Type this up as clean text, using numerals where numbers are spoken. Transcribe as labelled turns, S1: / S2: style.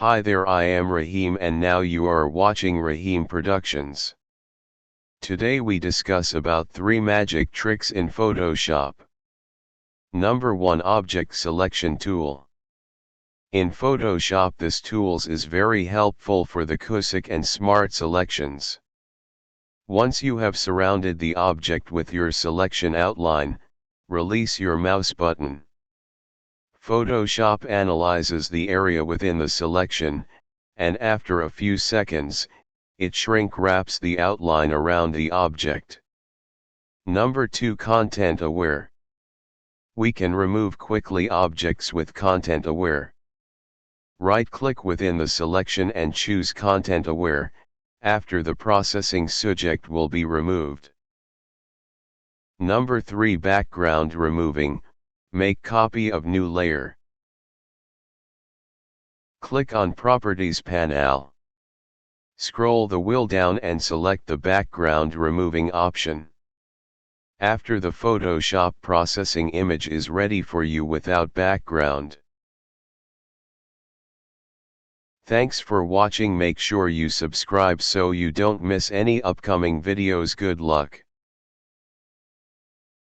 S1: Hi there, I am Rahim and now you are watching Rahim Productions. Today we discuss about 3 magic tricks in Photoshop. Number 1, Object Selection Tool. In Photoshop this tools is very helpful for the quick and smart selections. Once you have surrounded the object with your selection outline, release your mouse button. Photoshop analyzes the area within the selection, and after a few seconds, it shrink wraps the outline around the object. Number 2, Content Aware. We can remove quickly objects with Content Aware. Right-click within the selection and choose Content Aware. After the processing subject will be removed. Number 3, Background Removing. Make copy of new layer. Click on Properties panel. Scroll the wheel down and select the Background Removing option. After the Photoshop processing image is ready for you without background. Thanks for watching. Make sure you subscribe so you don't miss any upcoming videos. Good luck.